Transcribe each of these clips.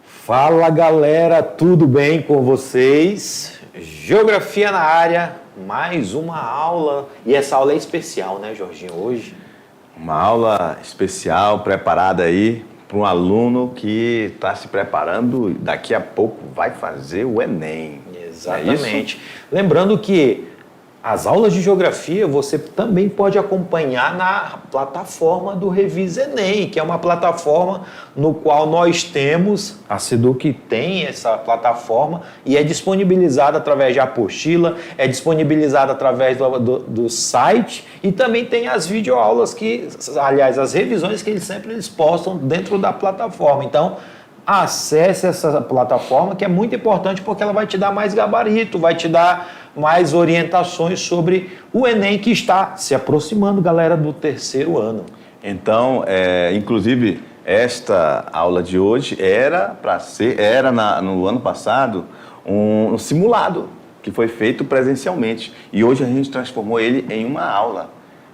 Fala galera, tudo bem com vocês? Geografia na área, mais uma aula. E essa aula é especial, né, Jorginho, hoje? Uma aula especial, preparada aí para um aluno que está se preparando, daqui a pouco vai fazer o Enem. Exatamente. Lembrando que as aulas de geografia você também pode acompanhar na plataforma do Revisa Enem, que é uma plataforma no qual nós temos, a Seduc tem essa plataforma e é disponibilizada através de apostila, é disponibilizada através do site e também tem as videoaulas que, aliás, as revisões que eles postam dentro da plataforma. Então, acesse essa plataforma que é muito importante porque ela vai te dar mais gabarito, vai te dar mais orientações sobre o Enem que está se aproximando, galera, do terceiro ano. Então, inclusive, esta aula de hoje era no ano passado um simulado que foi feito presencialmente e hoje a gente transformou ele em uma aula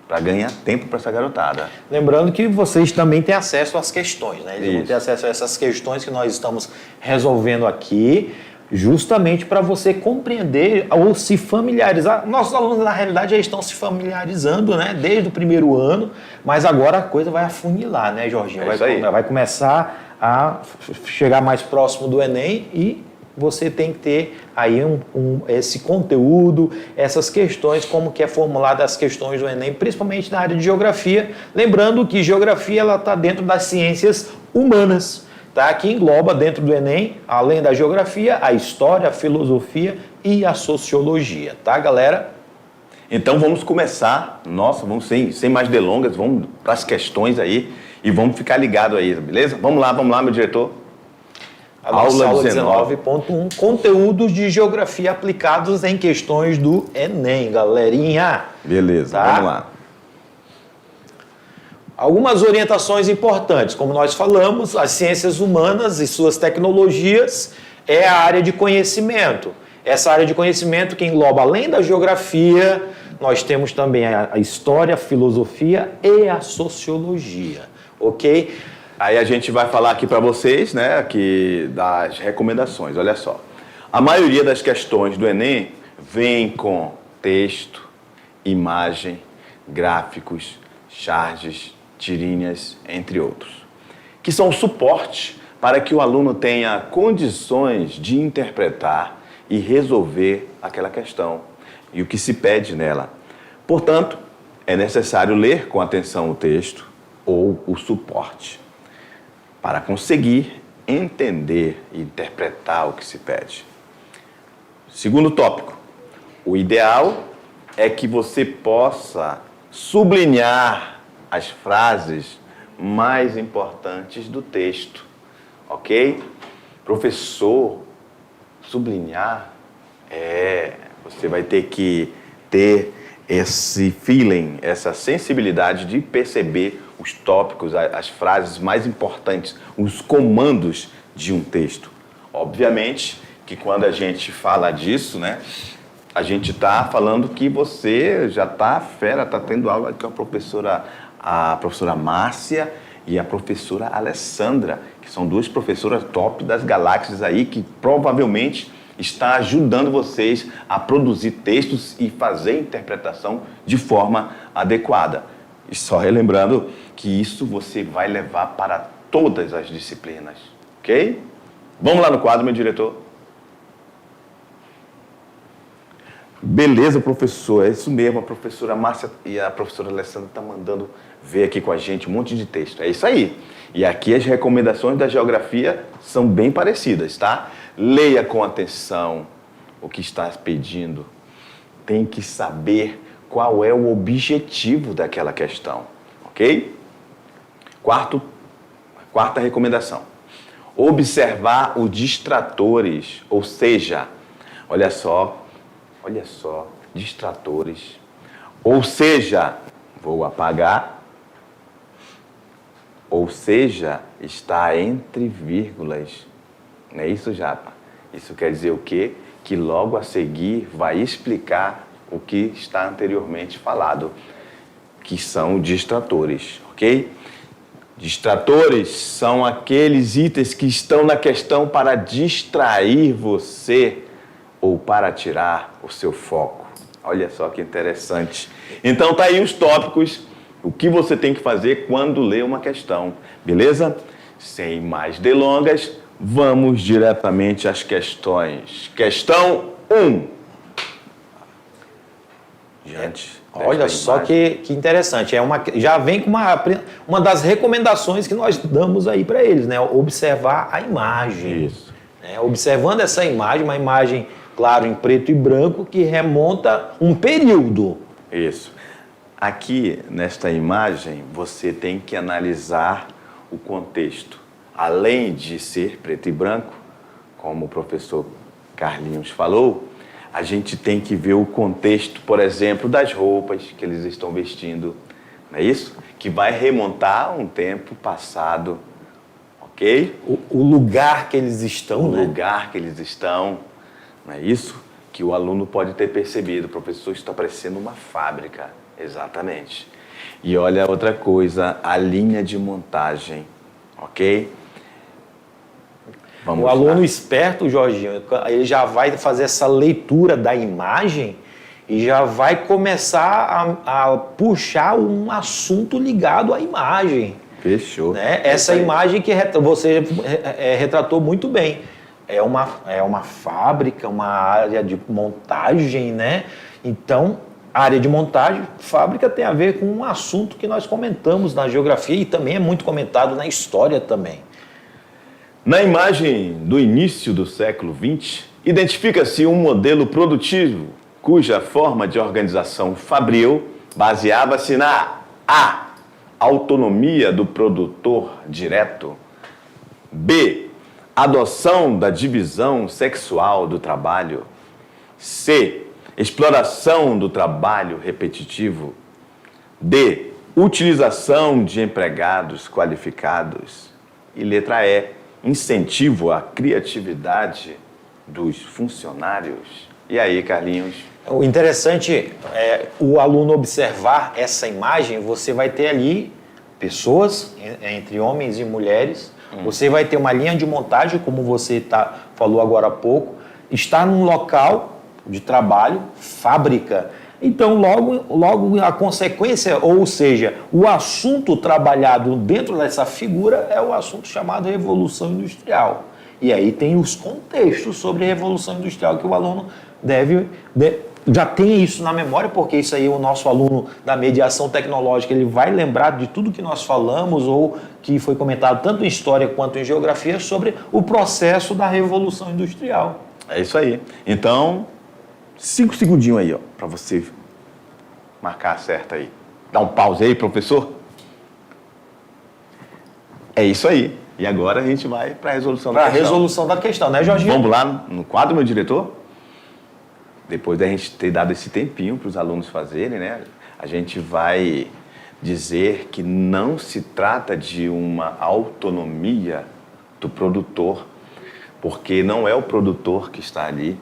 para ganhar tempo para essa garotada. Lembrando que vocês também têm acesso às questões, né? Eles vão ter acesso a essas questões que nós estamos resolvendo aqui, justamente para você compreender ou se familiarizar. Nossos alunos, na realidade, já estão se familiarizando, né? Desde o primeiro ano, mas agora a coisa vai afunilar, né, Jorginho? Vai começar a chegar mais próximo do Enem e você tem que ter aí esse conteúdo, essas questões, como que é formulada as questões do Enem, principalmente na área de geografia. Lembrando que geografia ela está dentro das ciências humanas, tá? Que engloba dentro do Enem, além da geografia, a história, a filosofia e a sociologia, tá, galera? Então vamos começar, vamos sem mais delongas, vamos para as questões aí e vamos ficar ligado aí, beleza? Vamos lá, meu diretor. Aula 19.1, conteúdos de geografia aplicados em questões do Enem, galerinha. Beleza, tá? Vamos lá. Algumas orientações importantes, como nós falamos, as ciências humanas e suas tecnologias é a área de conhecimento. Essa área de conhecimento que engloba, além da geografia, nós temos também a história, a filosofia e a sociologia, ok? Aí a gente vai falar aqui para vocês, né, aqui das recomendações. Olha só, a maioria das questões do Enem vem com texto, imagem, gráficos, charges, tirinhas, entre outros, que são suporte para que o aluno tenha condições de interpretar e resolver aquela questão e o que se pede nela. Portanto, é necessário ler com atenção o texto ou o suporte para conseguir entender e interpretar o que se pede. Segundo tópico, o ideal é que você possa sublinhar as frases mais importantes do texto, ok? Professor, sublinhar, você vai ter que ter esse feeling, essa sensibilidade de perceber os tópicos, as frases mais importantes, os comandos de um texto. Obviamente que quando a gente fala disso, né, a gente está falando que você já está fera, está tendo aula com a professora Márcia e a professora Alessandra, que são duas professoras top das galáxias aí, que provavelmente está ajudando vocês a produzir textos e fazer interpretação de forma adequada. E só relembrando que isso você vai levar para todas as disciplinas, ok? Vamos lá no quadro, meu diretor. Beleza, professor, é isso mesmo, a professora Márcia e a professora Alessandra estão mandando ver aqui com a gente um monte de texto, é isso aí. E aqui as recomendações da geografia são bem parecidas, tá? Leia com atenção o que está pedindo, tem que saber qual é o objetivo daquela questão, ok? Quarta recomendação, observar os distratores, ou seja, olha só, distratores, ou seja, vou apagar, ou seja, está entre vírgulas, não é isso, Japa? Isso quer dizer o quê? Que logo a seguir vai explicar o que está anteriormente falado, que são distratores, ok? Distratores são aqueles itens que estão na questão para distrair você ou para tirar o seu foco. Olha só que interessante. Então tá aí os tópicos, o que você tem que fazer quando lê uma questão, beleza? Sem mais delongas, vamos diretamente às questões. Questão 1. Diante. Olha só que interessante. Já vem com uma das recomendações que nós damos aí para eles, né? Observar a imagem. Isso. Observando essa imagem, uma imagem, claro, em preto e branco, que remonta um período. Isso. Aqui, nesta imagem, você tem que analisar o contexto. Além de ser preto e branco, como o professor Carlinhos falou, a gente tem que ver o contexto, por exemplo, das roupas que eles estão vestindo, não é isso? Que vai remontar a um tempo passado, ok? O lugar que eles estão, O lugar que eles estão, não é isso? Que o aluno pode ter percebido, o professor está parecendo uma fábrica, exatamente. E olha outra coisa, a linha de montagem, ok? O aluno esperto, Jorginho, ele já vai fazer essa leitura da imagem e já vai começar a puxar um assunto ligado à imagem. Fechou. Né? Essa imagem que você retratou muito bem. É uma fábrica, uma área de montagem, né? Então, área de montagem, fábrica tem a ver com um assunto que nós comentamos na geografia e também é muito comentado na história também. Na imagem do início do século XX, identifica-se um modelo produtivo cuja forma de organização fabril baseava-se na A. Autonomia do produtor direto. B. Adoção da divisão sexual do trabalho. C. Exploração do trabalho repetitivo. D. Utilização de empregados qualificados. E letra E. Incentivo à criatividade dos funcionários. E aí, Carlinhos? O interessante é o aluno observar essa imagem, você vai ter ali pessoas, entre homens e mulheres, você vai ter uma linha de montagem, como você falou agora há pouco, está num local de trabalho, fábrica. Então, logo a consequência, ou seja, o assunto trabalhado dentro dessa figura é o assunto chamado Revolução Industrial. E aí tem os contextos sobre a Revolução Industrial que o aluno já tem isso na memória, porque isso aí o nosso aluno da mediação tecnológica ele vai lembrar de tudo que nós falamos ou que foi comentado tanto em história quanto em geografia sobre o processo da Revolução Industrial. É isso aí. Então, 5 segundinhos aí, ó, para você marcar certo aí. Dá um pause aí, professor. É isso aí. E agora a gente vai para a resolução da questão. Para a resolução da questão, né, Jorginho? Vamos lá no quadro, meu diretor? Depois da gente ter dado esse tempinho para os alunos fazerem, né? A gente vai dizer que não se trata de uma autonomia do produtor, porque não é o produtor que está ali,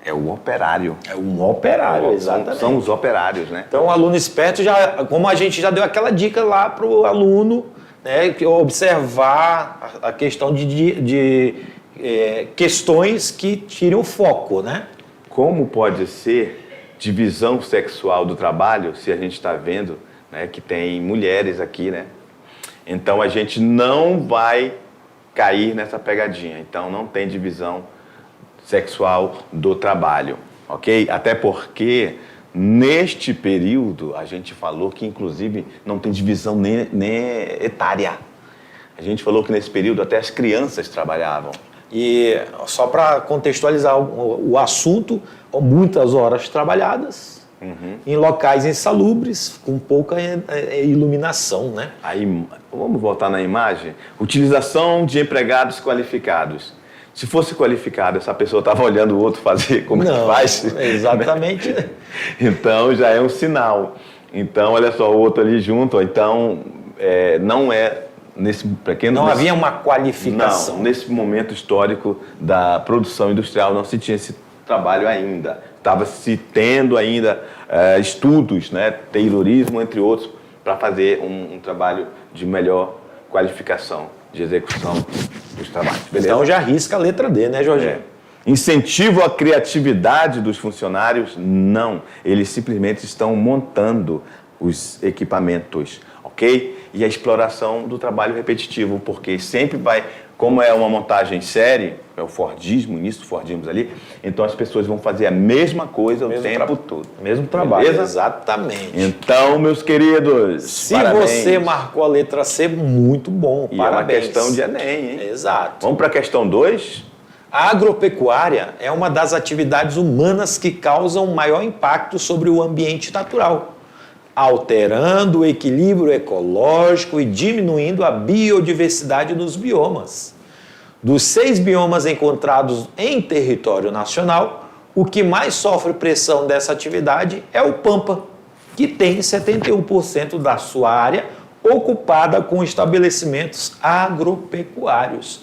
é o operário. É um operário, exatamente. São os operários, né? Então, o aluno esperto, como a gente já deu aquela dica lá para o aluno, né, observar a questão de questões que tirem o foco, né? Como pode ser divisão sexual do trabalho, se a gente está vendo, né, que tem mulheres aqui, né? Então, a gente não vai cair nessa pegadinha. Então, não tem divisão sexual do trabalho, ok? Até porque, neste período, a gente falou que, inclusive, não tem divisão nem etária. A gente falou que, nesse período, até as crianças trabalhavam. E só para contextualizar o assunto, muitas horas trabalhadas, em locais insalubres, com pouca iluminação, né? Aí, vamos voltar na imagem? Utilização de empregados qualificados. Se fosse qualificado, essa pessoa estava olhando o outro fazer como que faz. Exatamente. Então, já é um sinal. Então, olha só, o outro ali junto, então, não é... Não havia uma qualificação. Não, nesse momento histórico da produção industrial não se tinha trabalho ainda. Estava se tendo ainda estudos, né, Taylorismo, entre outros, para fazer um trabalho de melhor qualificação, de execução dos trabalhos. Beleza? Então já risca a letra D, né, Jorginho? É. Incentivo à criatividade dos funcionários? Não. Eles simplesmente estão montando os equipamentos, ok? E a exploração do trabalho repetitivo, porque sempre vai, como é uma montagem série, é o Fordismo, início do Fordismo ali, então as pessoas vão fazer a mesma coisa o tempo todo. Mesmo trabalho. Beleza? Exatamente. Então, meus queridos, Se parabéns. você marcou a letra C, muito bom. E parabéns. é uma questão de Enem, hein? Exato. Vamos para a questão 2? A agropecuária é uma das atividades humanas que causam maior impacto sobre o ambiente natural, alterando o equilíbrio ecológico e diminuindo a biodiversidade dos biomas. Dos 6 biomas encontrados em território nacional, o que mais sofre pressão dessa atividade é o Pampa, que tem 71% da sua área ocupada com estabelecimentos agropecuários.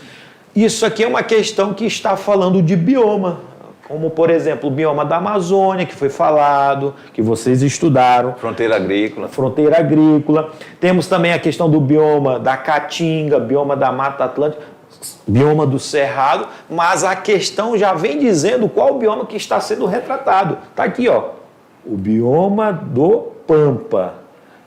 Isso aqui é uma questão que está falando de bioma, como, por exemplo, o bioma da Amazônia, que foi falado, que vocês estudaram. Fronteira agrícola. Fronteira agrícola. Temos também a questão do bioma da Caatinga, bioma da Mata Atlântica, bioma do Cerrado, mas a questão já vem dizendo qual bioma que está sendo retratado. Está aqui, ó, o bioma do Pampa.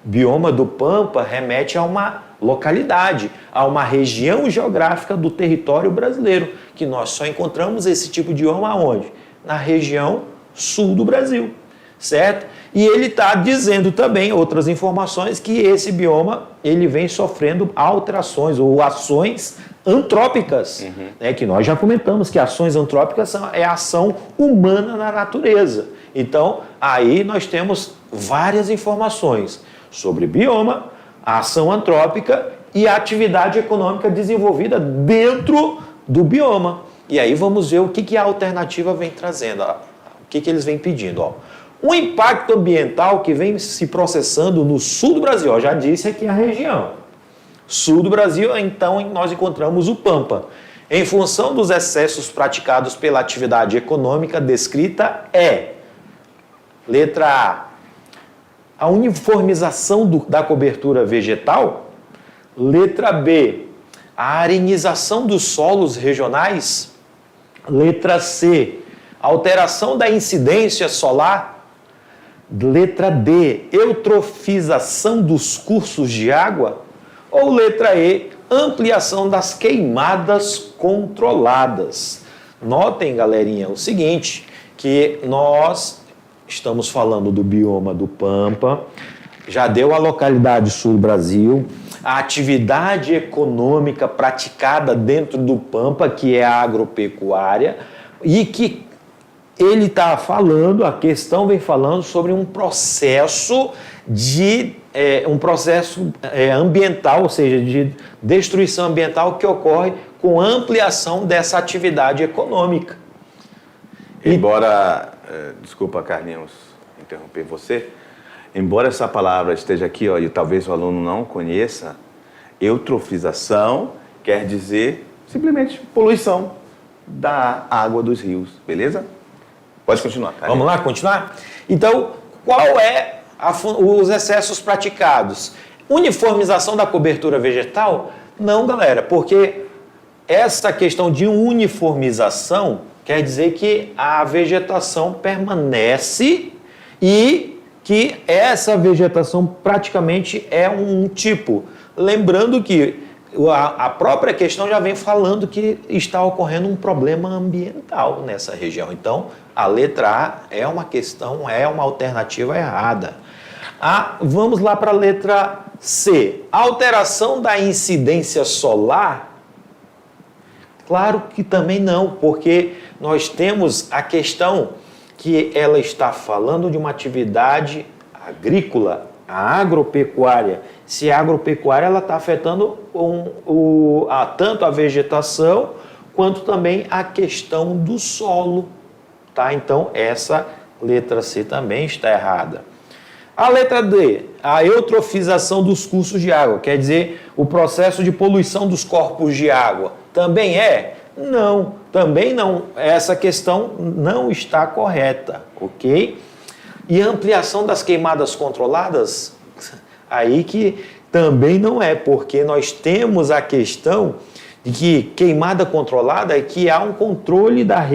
Bioma do Pampa remete a uma localidade, a uma região geográfica do território brasileiro, que nós só encontramos esse tipo de bioma onde? Na região sul do Brasil, certo? E ele está dizendo também outras informações que esse bioma ele vem sofrendo alterações ou ações antrópicas, né, que nós já comentamos que ações antrópicas é a ação humana na natureza. Então, aí nós temos várias informações sobre bioma, a ação antrópica e a atividade econômica desenvolvida dentro do bioma. E aí vamos ver o que a alternativa vem trazendo, ó. O que eles vêm pedindo. Ó. Um impacto ambiental que vem se processando no sul do Brasil, ó, já disse aqui a região. Sul do Brasil, então, nós encontramos o Pampa. Em função dos excessos praticados pela atividade econômica descrita letra A uniformização da cobertura vegetal. Letra B, a arenização dos solos regionais. Letra C, alteração da incidência solar. Letra D, eutrofização dos cursos de água. Ou letra E, ampliação das queimadas controladas. Notem, galerinha, o seguinte, que nós estamos falando do bioma do Pampa, já deu a localidade sul do Brasil, a atividade econômica praticada dentro do Pampa, que é a agropecuária, e que ele está falando, a questão vem falando sobre um processo ambiental, ou seja, de destruição ambiental que ocorre com ampliação dessa atividade econômica. Embora, desculpa, Carlinhos, interromper você, embora essa palavra esteja aqui, ó, e talvez o aluno não conheça, eutrofização quer dizer simplesmente poluição da água dos rios, beleza? Pode continuar, Carlinhos. Vamos lá, continuar? Então, qual é os excessos praticados? Uniformização da cobertura vegetal? Não, galera, porque essa questão de uniformização quer dizer que a vegetação permanece e que essa vegetação praticamente é um tipo. Lembrando que a própria questão já vem falando que está ocorrendo um problema ambiental nessa região. Então, a letra A é uma questão, é uma alternativa errada. Vamos lá para a letra C. Alteração da incidência solar? Claro que também não, porque nós temos a questão que ela está falando de uma atividade agrícola, a agropecuária. Se a agropecuária ela está afetando tanto a vegetação quanto também a questão do solo. Tá? Então, essa letra C também está errada. A letra D, a eutrofização dos cursos de água, quer dizer, o processo de poluição dos corpos de água. Também é? Não, também não, essa questão não está correta, ok? E a ampliação das queimadas controladas, aí que também não é, porque nós temos a questão de que queimada controlada é que há um controle da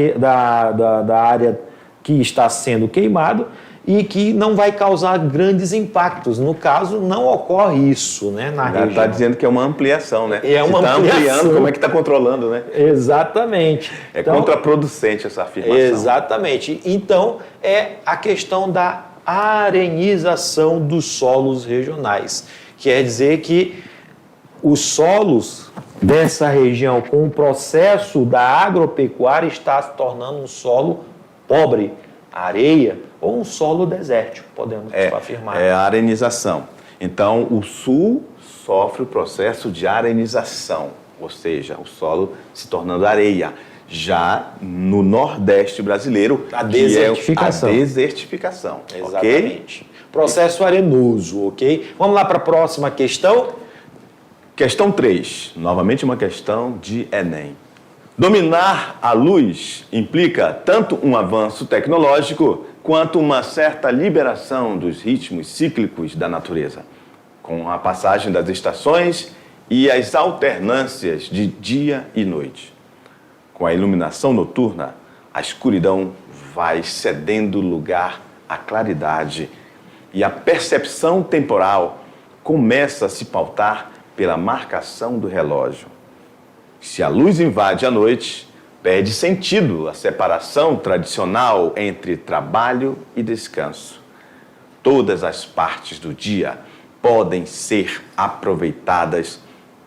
área que está sendo queimado e que não vai causar grandes impactos. No caso, não ocorre isso, né, na região. Está dizendo que é uma ampliação, né? É uma ampliação. Ampliando, como é que está controlando, né? Exatamente. É então, contraproducente essa afirmação. Exatamente. Então, é a questão da arenização dos solos regionais. Quer dizer que os solos dessa região, com o processo da agropecuária, está se tornando um solo pobre, areia, ou um solo desértico, podemos afirmar. É a arenização. Então, o sul sofre o processo de arenização, ou seja, o solo se tornando areia. Já no Nordeste brasileiro, a desertificação. A desertificação. Exatamente. Okay? Processo arenoso, ok? Vamos lá para a próxima questão. Questão 3. Novamente uma questão de Enem. Dominar a luz implica tanto um avanço tecnológico quanto uma certa liberação dos ritmos cíclicos da natureza, com a passagem das estações e as alternâncias de dia e noite. Com a iluminação noturna, a escuridão vai cedendo lugar à claridade e a percepção temporal começa a se pautar pela marcação do relógio. Se a luz invade a noite, perde sentido a separação tradicional entre trabalho e descanso. Todas as partes do dia podem ser aproveitadas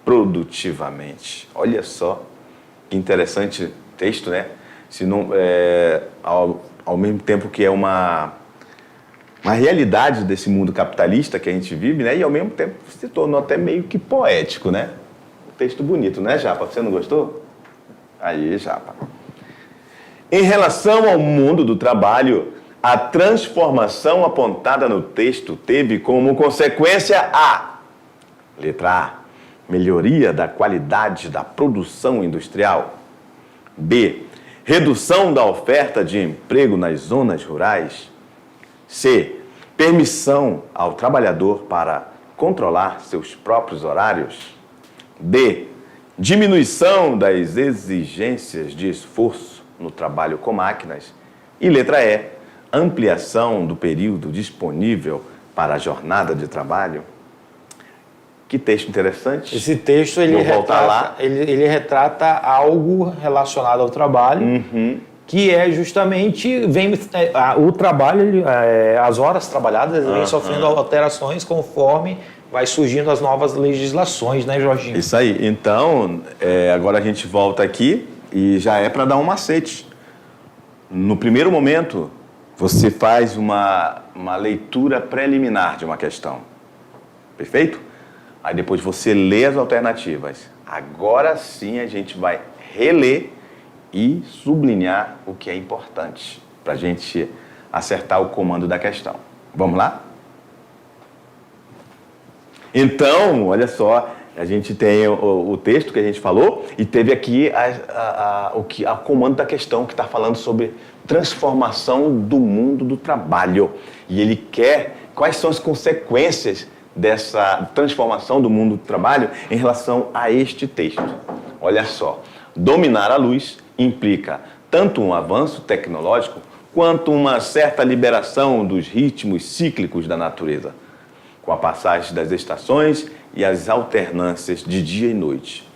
produtivamente. Olha só que interessante texto, né? Se não, ao mesmo tempo que é uma realidade desse mundo capitalista que a gente vive, né? E ao mesmo tempo se tornou até meio que poético, né? Texto bonito, né, Japa? Você não gostou? Aí, Japa. Em relação ao mundo do trabalho, a transformação apontada no texto teve como consequência a letra A, melhoria da qualidade da produção industrial. B, redução da oferta de emprego nas zonas rurais. C, permissão ao trabalhador para controlar seus próprios horários. D, diminuição das exigências de esforço no trabalho com máquinas. E letra E, ampliação do período disponível para a jornada de trabalho. Que texto interessante. Esse texto ele retrata algo relacionado ao trabalho, que é justamente o trabalho, as horas trabalhadas vêm sofrendo alterações conforme vai surgindo as novas legislações, né, Jorginho? Isso aí. Então, agora a gente volta aqui e já é para dar um macete. No primeiro momento, você faz uma leitura preliminar de uma questão. Perfeito? Aí depois você lê as alternativas. Agora sim a gente vai reler e sublinhar o que é importante para a gente acertar o comando da questão. Vamos lá? Então, olha só, a gente tem o texto que a gente falou e teve aqui o comando da questão que está falando sobre transformação do mundo do trabalho. E ele quer quais são as consequências dessa transformação do mundo do trabalho em relação a este texto. Olha só, dominar a luz implica tanto um avanço tecnológico quanto uma certa liberação dos ritmos cíclicos da natureza, com a passagem das estações e as alternâncias de dia e noite.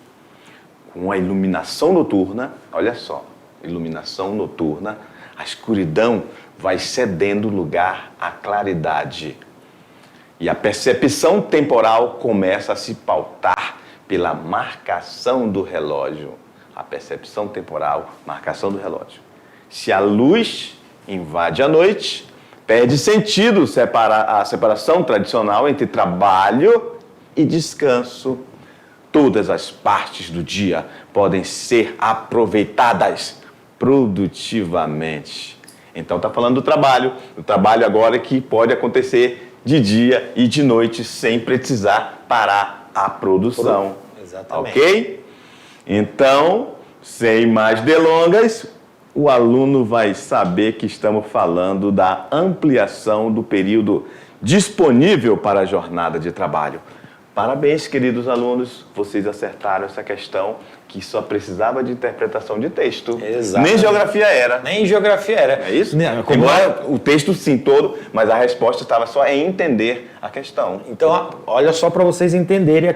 Com a iluminação noturna, olha só, iluminação noturna, a escuridão vai cedendo lugar à claridade. E a percepção temporal começa a se pautar pela marcação do relógio. A percepção temporal, marcação do relógio. Se a luz invade a noite, perde sentido a separação tradicional entre trabalho e descanso. Todas as partes do dia podem ser aproveitadas produtivamente. Então está falando do trabalho agora que pode acontecer de dia e de noite sem precisar parar a produção. Exatamente. Ok? Então, sem mais delongas, o aluno vai saber que estamos falando da ampliação do período disponível para a jornada de trabalho. Parabéns, queridos alunos, vocês acertaram essa questão que só precisava de interpretação de texto. Exato. Nem geografia era. Nem geografia era. É isso? Como Embora o texto sim todo, mas a resposta estava só em entender a questão. Então, olha só para vocês entenderem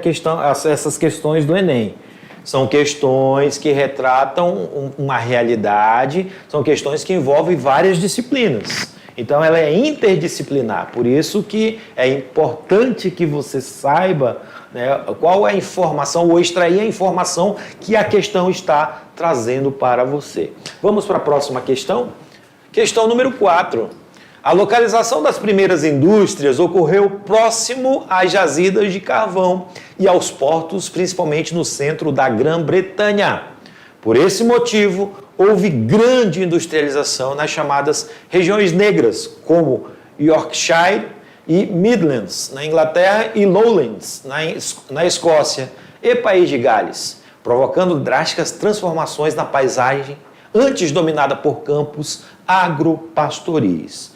essas questões do Enem. São questões que retratam uma realidade, são questões que envolvem várias disciplinas. Então, ela é interdisciplinar. Por isso que é importante que você saiba, né, qual é a informação ou extrair a informação que a questão está trazendo para você. Vamos para a próxima questão? Questão número 4. A localização das primeiras indústrias ocorreu próximo às jazidas de carvão e aos portos, principalmente no centro da Grã-Bretanha. Por esse motivo, houve grande industrialização nas chamadas regiões negras, como Yorkshire e Midlands, na Inglaterra, e Lowlands, na Escócia, e País de Gales, provocando drásticas transformações na paisagem, antes dominada por campos agropastoris.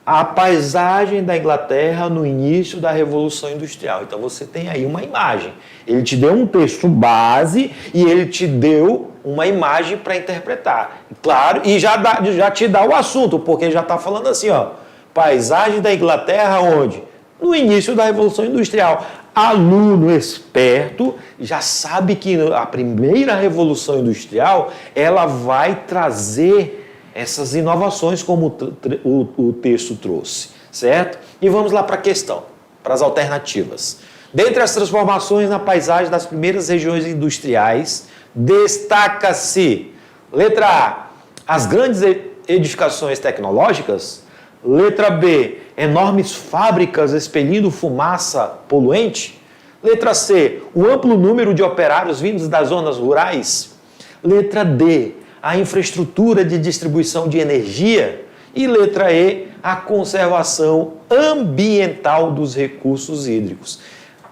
A paisagem da Inglaterra no início da Revolução Industrial. Então você tem aí uma imagem. Ele te deu um texto base e ele te deu uma imagem para interpretar. Claro, e já te dá o assunto, porque já está falando assim, ó. Paisagem da Inglaterra onde? No início da Revolução Industrial. Aluno esperto já sabe que a primeira Revolução Industrial ela vai trazer essas inovações como o texto trouxe, certo? E vamos lá para a questão, para as alternativas. Dentre as transformações na paisagem das primeiras regiões industriais, destaca-se, letra A, as grandes edificações tecnológicas, letra B, enormes fábricas expelindo fumaça poluente, letra C, o amplo número de operários vindos das zonas rurais, letra D, a infraestrutura de distribuição de energia e letra E, a conservação ambiental dos recursos hídricos.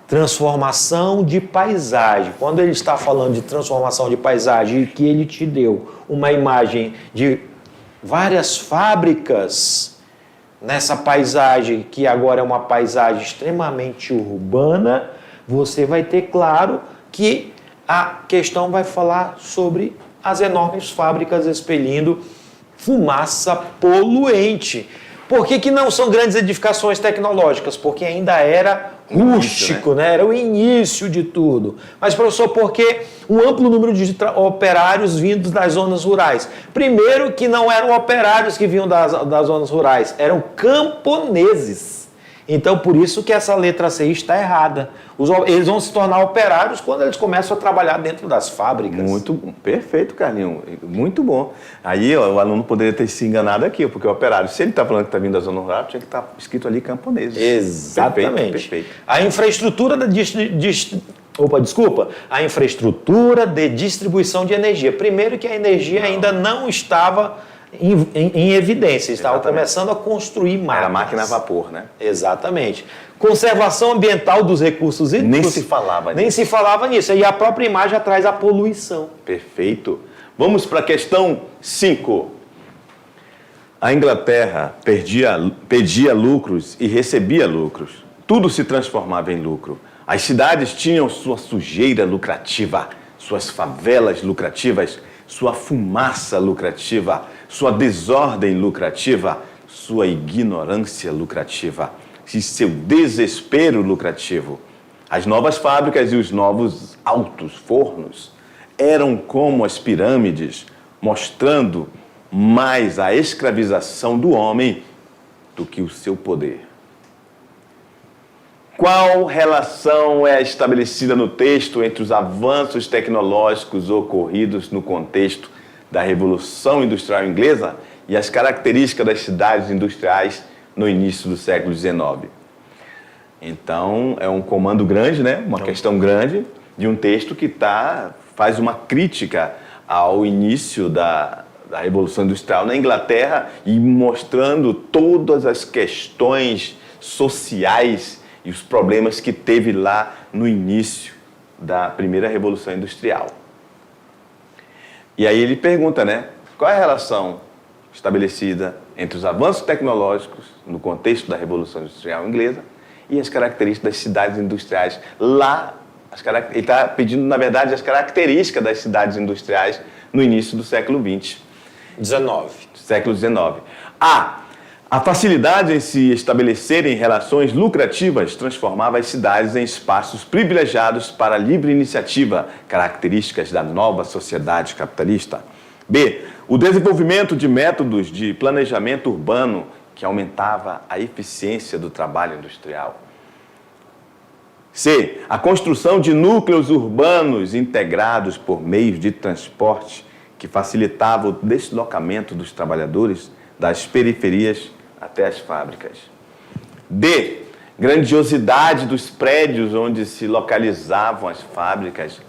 Transformação de paisagem. Quando ele está falando de transformação de paisagem e que ele te deu uma imagem de várias fábricas nessa paisagem, que agora é uma paisagem extremamente urbana, você vai ter claro que a questão vai falar sobre as enormes fábricas expelindo fumaça poluente. Por que não são grandes edificações tecnológicas? Porque ainda era rústico, né? Era o início de tudo. Mas, professor, por que um amplo número de operários vindos das zonas rurais? Primeiro que não eram operários que vinham das zonas rurais, eram camponeses. Então, por isso que essa letra C está errada. Eles vão se tornar operários quando eles começam a trabalhar dentro das fábricas. Perfeito, Carlinhos. Muito bom. Aí ó, o aluno poderia ter se enganado aqui, porque o operário, se ele está falando que está vindo da zona rural, tinha que estar escrito ali camponeses. Exatamente. Perfeito. A infraestrutura a infraestrutura de distribuição de energia. Primeiro que a energia ainda não estava em evidência, estava começando a construir máquinas. Era máquina a vapor, né? Exatamente. Conservação ambiental dos recursos hídricos. Nem se falava nisso. Nem se falava nisso. E a própria imagem já traz a poluição. Perfeito. Vamos para a questão 5. A Inglaterra pedia lucros e recebia lucros. Tudo se transformava em lucro. As cidades tinham sua sujeira lucrativa, suas favelas lucrativas, sua fumaça lucrativa, sua desordem lucrativa, sua ignorância lucrativa e seu desespero lucrativo. As novas fábricas e os novos altos fornos eram como as pirâmides, mostrando mais a escravização do homem do que o seu poder. Qual relação é estabelecida no texto entre os avanços tecnológicos ocorridos no contexto da Revolução Industrial Inglesa e as características das cidades industriais no início do século XIX? Então, é um comando grande, né? Uma questão grande de um texto que faz uma crítica ao início da Revolução Industrial na Inglaterra e mostrando todas as questões sociais e os problemas que teve lá no início da primeira Revolução Industrial. E aí ele pergunta, né? Qual é a relação estabelecida entre os avanços tecnológicos no contexto da Revolução Industrial Inglesa e as características das cidades industriais lá. Ele está pedindo, na verdade, as características das cidades industriais no início do século XX. Século XIX. A facilidade em se estabelecerem relações lucrativas transformava as cidades em espaços privilegiados para a livre iniciativa, características da nova sociedade capitalista. B. O desenvolvimento de métodos de planejamento urbano que aumentava a eficiência do trabalho industrial. C. A construção de núcleos urbanos integrados por meios de transporte que facilitava o deslocamento dos trabalhadores das periferias até as fábricas. D. Grandiosidade dos prédios onde se localizavam as fábricas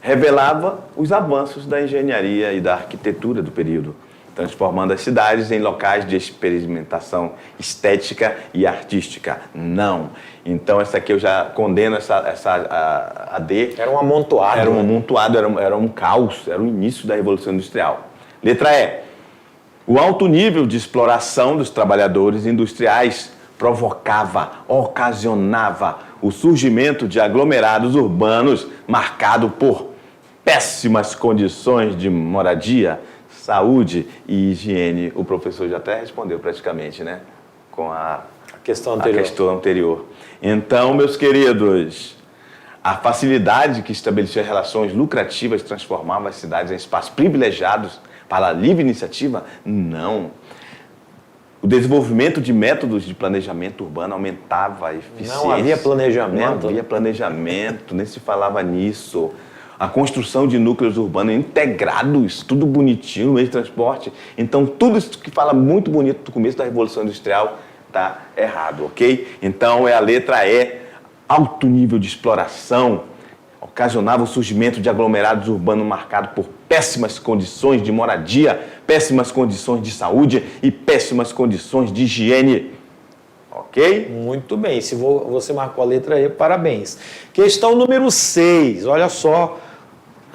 revelava os avanços da engenharia e da arquitetura do período, transformando as cidades em locais de experimentação estética e artística. Não. Então, essa aqui eu já condeno a D. Era um amontoado. Era um amontoado, era um caos, era o início da Revolução Industrial. Letra E. O alto nível de exploração dos trabalhadores industriais ocasionava o surgimento de aglomerados urbanos marcado por péssimas condições de moradia, saúde e higiene. O professor já até respondeu praticamente, né? Com a questão anterior. Então, meus queridos, a facilidade que estabelecia relações lucrativas transformava as cidades em espaços privilegiados para a livre iniciativa? Não. O desenvolvimento de métodos de planejamento urbano aumentava a eficiência. Não havia planejamento. Não havia planejamento, nem se falava nisso. A construção de núcleos urbanos integrados, tudo bonitinho, meio de transporte. Então, tudo isso que fala muito bonito do começo da Revolução Industrial está errado, ok? Então, é a letra E. Alto nível de exploração ocasionava o surgimento de aglomerados urbanos marcados por péssimas condições de moradia, péssimas condições de saúde e péssimas condições de higiene. Ok? Muito bem. Se você marcou a letra E, parabéns. Questão número 6. Olha só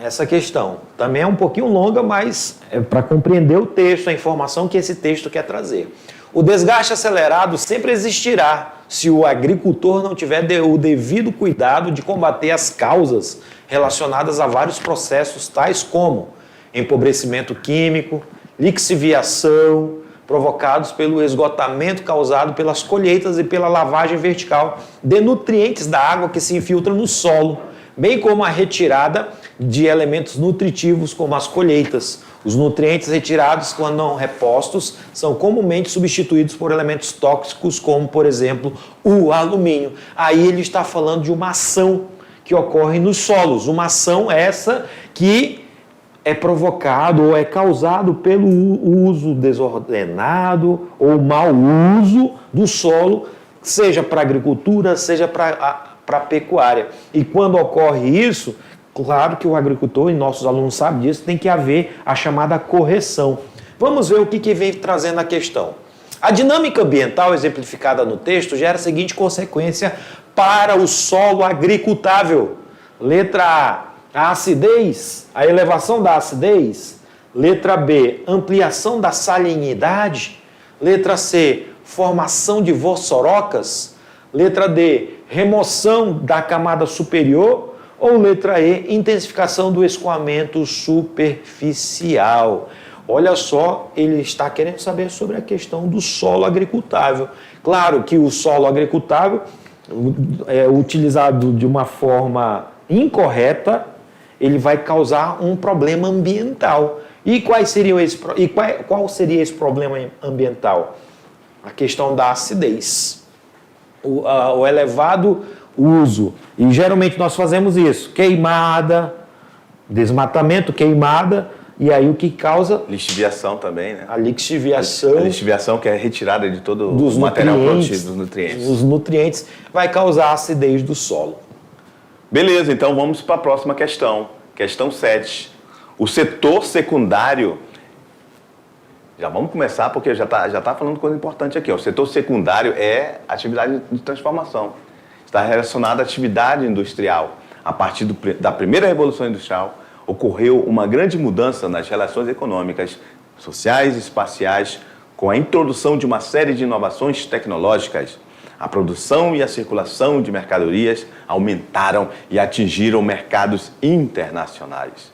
essa questão. Também é um pouquinho longa, mas é para compreender o texto, a informação que esse texto quer trazer. O desgaste acelerado sempre existirá se o agricultor não tiver o devido cuidado de combater as causas relacionadas a vários processos, tais como empobrecimento químico, lixiviação, provocados pelo esgotamento causado pelas colheitas e pela lavagem vertical de nutrientes da água que se infiltra no solo, bem como a retirada de elementos nutritivos como as colheitas. Os nutrientes retirados, quando não repostos, são comumente substituídos por elementos tóxicos, como, por exemplo, o alumínio. Aí ele está falando de uma ação que ocorre nos solos. Uma ação essa que é provocado ou é causado pelo uso desordenado ou mau uso do solo, seja para a agricultura, seja para a pecuária. E quando ocorre isso, claro que o agricultor, e nossos alunos sabem disso, tem que haver a chamada correção. Vamos ver o que vem trazendo a questão. A dinâmica ambiental exemplificada no texto gera a seguinte consequência para o solo agricultável. Letra A acidez, a elevação da acidez. Letra B, ampliação da salinidade. Letra C, formação de vossorocas. Letra D, remoção da camada superior. Ou letra E, intensificação do escoamento superficial. Olha só, ele está querendo saber sobre a questão do solo agricultável. Claro que o solo agricultável é utilizado de uma forma incorreta, ele vai causar um problema ambiental. E qual seria esse problema ambiental? A questão da acidez. O elevado uso. E geralmente nós fazemos isso. Queimada, desmatamento, queimada. E aí o que causa? Lixiviação também, né? A lixiviação. A lixiviação, que é a retirada de todo o material produtivo dos nutrientes. Os nutrientes vai causar a acidez do solo. Beleza, então vamos para a próxima questão. Questão 7. O setor secundário. Já vamos começar, porque já tá falando coisa importante aqui. Ó. O setor secundário é atividade de transformação. Está relacionado à atividade industrial. A partir da primeira Revolução Industrial, ocorreu uma grande mudança nas relações econômicas, sociais e espaciais com a introdução de uma série de inovações tecnológicas. A produção e a circulação de mercadorias aumentaram e atingiram mercados internacionais.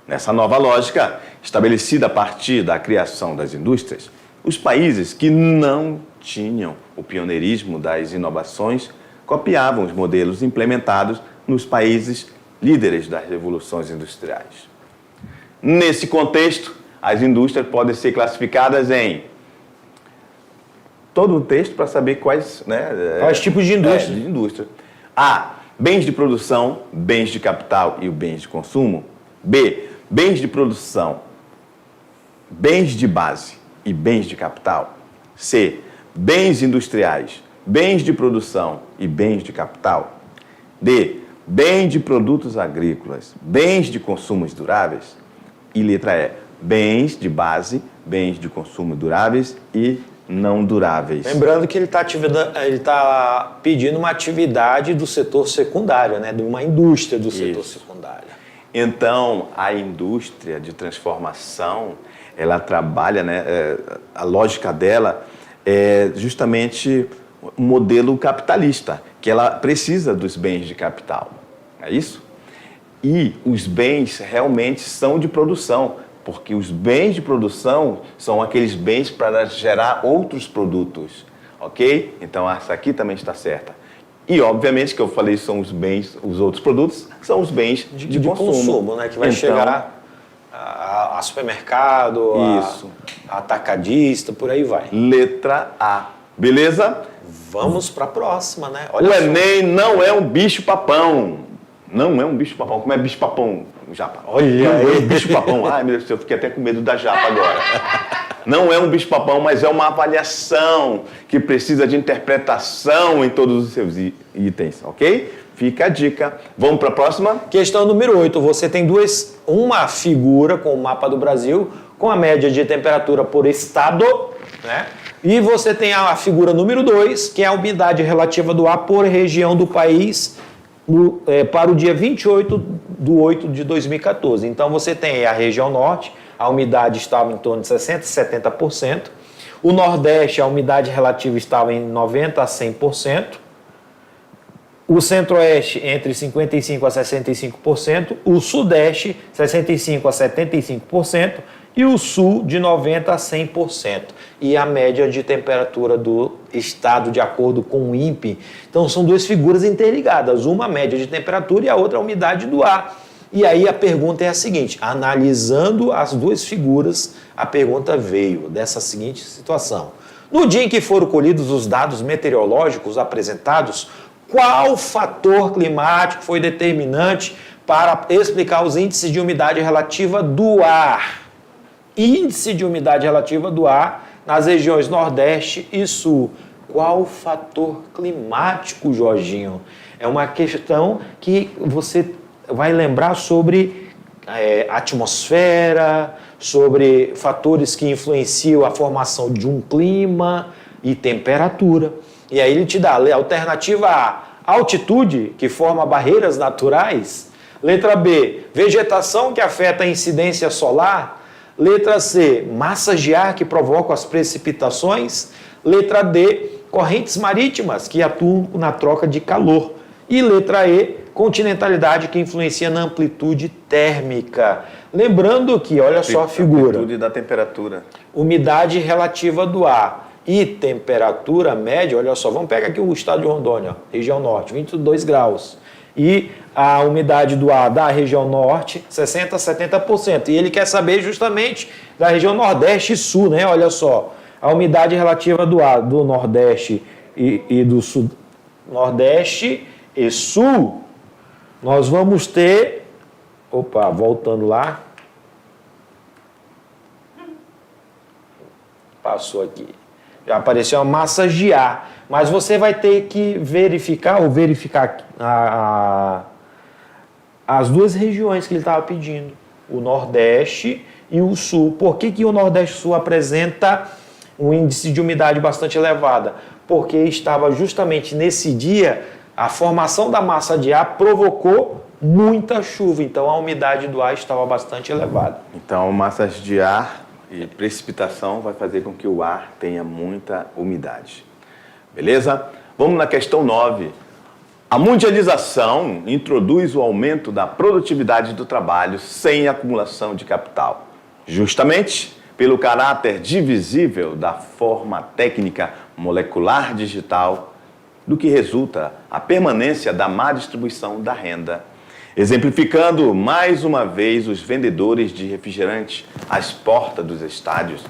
Nessa nova lógica, estabelecida a partir da criação das indústrias, os países que não tinham o pioneirismo das inovações copiavam os modelos implementados nos países líderes das revoluções industriais. Nesse contexto, as indústrias podem ser classificadas em todo um texto para saber quais tipos de indústria. De indústria. A. Bens de produção, bens de capital e bens de consumo. B. Bens de produção, bens de base e bens de capital. C. Bens industriais, bens de produção e bens de capital. D. Bens de produtos agrícolas, bens de consumos duráveis. E letra E. Bens de base, bens de consumo duráveis e não duráveis. Lembrando que ele está pedindo uma atividade do setor secundário, né? De uma indústria do setor secundário. Então, a indústria de transformação, ela trabalha, a lógica dela é justamente um modelo capitalista, que ela precisa dos bens de capital, é isso? E os bens realmente são de produção, porque os bens de produção são aqueles bens para gerar outros produtos, ok? Então, essa aqui também está certa. E, obviamente, que eu falei são os bens, os outros produtos, são os bens de consumo, né? Que vai chegar a supermercado, a atacadista, por aí vai. Letra A. Beleza? Vamos para a próxima, né? Olha, o Enem não é um bicho-papão. Não é um bicho-papão. Como é bicho-papão, japa? Olha não é um bicho-papão. Ai, meu Deus, eu fiquei até com medo da japa agora. Não é um bicho-papão, mas é uma avaliação que precisa de interpretação em todos os seus itens, ok? Fica a dica. Vamos para a próxima? Questão número 8. Você tem uma figura com o mapa do Brasil, com a média de temperatura por estado, né? E você tem a figura número 2, que é a umidade relativa do ar por região do país para o dia 28/8/2014. Então você tem a região norte, a umidade estava em torno de 60% a 70%. O Nordeste, a umidade relativa estava em 90% a 100%. O Centro-Oeste, entre 55% a 65%. O Sudeste, 65% a 75%. E o Sul, de 90% a 100%. E a média de temperatura do estado, de acordo com o INPE. Então, são duas figuras interligadas. Uma, a média de temperatura, e a outra, a umidade do ar. E aí a pergunta é a seguinte, analisando as duas figuras, a pergunta veio dessa seguinte situação. No dia em que foram colhidos os dados meteorológicos apresentados, qual fator climático foi determinante para explicar os índices de umidade relativa do ar? Índice de umidade relativa do ar nas regiões Nordeste e Sul. Qual fator climático, Jorginho? É uma questão que você vai lembrar sobre atmosfera, sobre fatores que influenciam a formação de um clima e temperatura. E aí ele te dá a alternativa A, altitude, que forma barreiras naturais. Letra B, vegetação que afeta a incidência solar. Letra C, massas de ar que provocam as precipitações. Letra D, correntes marítimas que atuam na troca de calor. E letra E, continentalidade que influencia na amplitude térmica. Lembrando que, olha só a figura. Amplitude da temperatura. Umidade relativa do ar e temperatura média, olha só, vamos pegar aqui o estado de Rondônia, região norte, 22 graus. E a umidade do ar da região norte, 60% a 70%. E ele quer saber justamente da região nordeste e sul, né? Olha só, a umidade relativa do ar do nordeste e do sul, nordeste e sul, nós vamos ter, voltando lá, passou aqui, já apareceu a massa de ar, mas você vai ter que verificar as duas regiões que ele estava pedindo, o Nordeste e o Sul. Por que o Nordeste e o Sul apresenta um índice de umidade bastante elevada? Porque estava justamente nesse dia A formação da massa de ar provocou muita chuva, então a umidade do ar estava bastante elevada. Então, massas de ar e precipitação vai fazer com que o ar tenha muita umidade. Beleza? Vamos na questão 9. A mundialização introduz o aumento da produtividade do trabalho sem acumulação de capital, justamente pelo caráter divisível da forma técnica molecular digital, do que resulta a permanência da má distribuição da renda. Exemplificando mais uma vez, os vendedores de refrigerante às portas dos estádios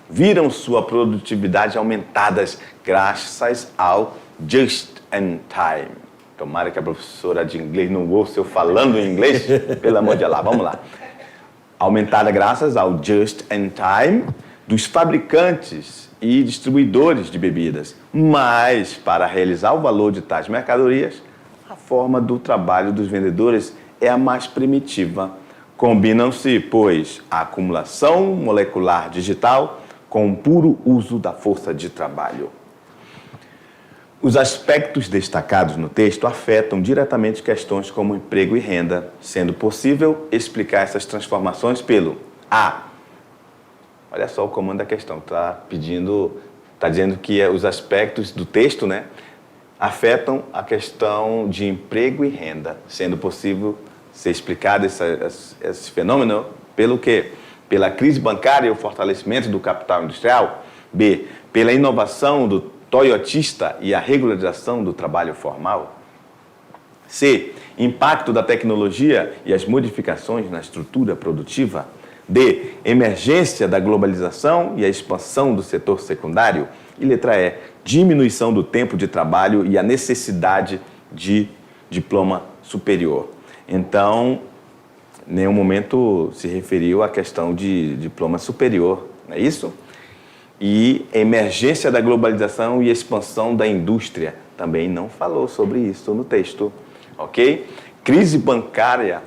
viram sua produtividade aumentadas graças ao just in time. Tomara que a professora de inglês não ouça eu falando em inglês, pelo amor de Allah, vamos lá. Aumentada graças ao just in time dos fabricantes e distribuidores de bebidas. Mas, para realizar o valor de tais mercadorias, a forma do trabalho dos vendedores é a mais primitiva. Combinam-se, pois, a acumulação molecular digital com o puro uso da força de trabalho. Os aspectos destacados no texto afetam diretamente questões como emprego e renda, sendo possível explicar essas transformações pelo A. Olha só o comando da questão, está dizendo que os aspectos do texto, né, afetam a questão de emprego e renda, sendo possível ser explicado esse fenômeno pelo quê? Pela crise bancária e o fortalecimento do capital industrial. B. Pela inovação do toyotista e a regularização do trabalho formal. C. Impacto da tecnologia e as modificações na estrutura produtiva. D. Emergência da globalização e a expansão do setor secundário. E letra E. Diminuição do tempo de trabalho e a necessidade de diploma superior. Então, em nenhum momento se referiu à questão de diploma superior, não é isso? E emergência da globalização e expansão da indústria. Também não falou sobre isso no texto, ok? Crise bancária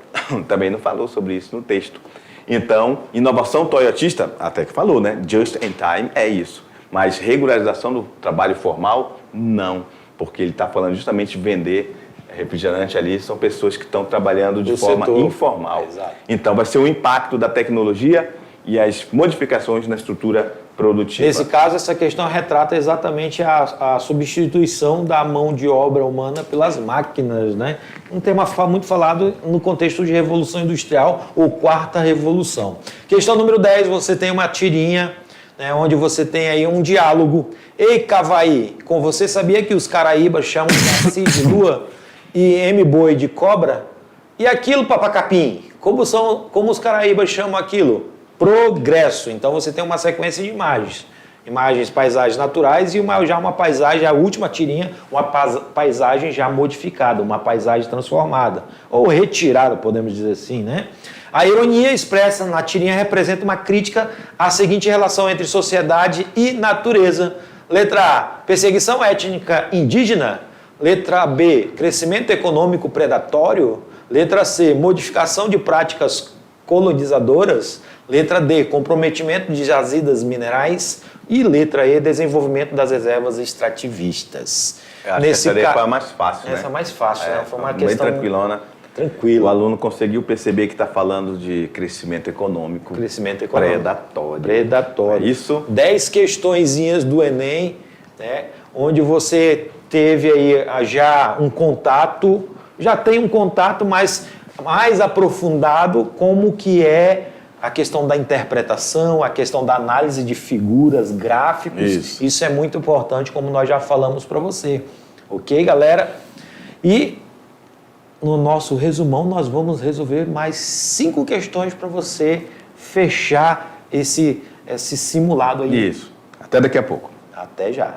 também não falou sobre isso no texto. Então, inovação toyotista, até que falou, né? Just in time é isso. Mas regularização do trabalho formal, não. Porque ele está falando justamente de vender refrigerante ali, são pessoas que estão trabalhando de forma informal. Exato. Então, vai ser o impacto da tecnologia e as modificações na estrutura produtiva. Nesse caso, essa questão retrata exatamente a substituição da mão de obra humana pelas máquinas, né? Um tema muito falado no contexto de Revolução Industrial ou Quarta Revolução. Questão número 10, você tem uma tirinha, né, onde você tem aí um diálogo. Ei, Cavaí, com você sabia que os caraíbas chamam Saci de lua e M-boi de cobra? E aquilo, papacapim, como os caraíbas chamam aquilo? Progresso. Então você tem uma sequência de imagens. Imagens, paisagens naturais e já uma paisagem, a última tirinha, uma paisagem já modificada, uma paisagem transformada. Ou retirada, podemos dizer assim, né? A ironia expressa na tirinha representa uma crítica à seguinte relação entre sociedade e natureza. Letra A, perseguição étnica indígena. Letra B, crescimento econômico predatório. Letra C, modificação de práticas colonizadoras. Letra D, comprometimento de jazidas minerais. E letra E, desenvolvimento das reservas extrativistas. Eu acho que essa daí foi a mais fácil, né? Essa é mais fácil, né? Foi uma bem questão tranquilona. tranquila. O aluno conseguiu perceber que está falando de crescimento econômico. Crescimento econômico. Predatório. Predatório. É isso? 10 questõezinhas do Enem, né? Onde você teve aí já um contato, já tem um contato mais aprofundado como que é a questão da interpretação, a questão da análise de figuras, gráficos. Isso é muito importante, como nós já falamos para você. Ok, galera? E no nosso resumão, nós vamos resolver mais 5 questões para você fechar esse simulado aí. Isso. Até daqui a pouco. Até já.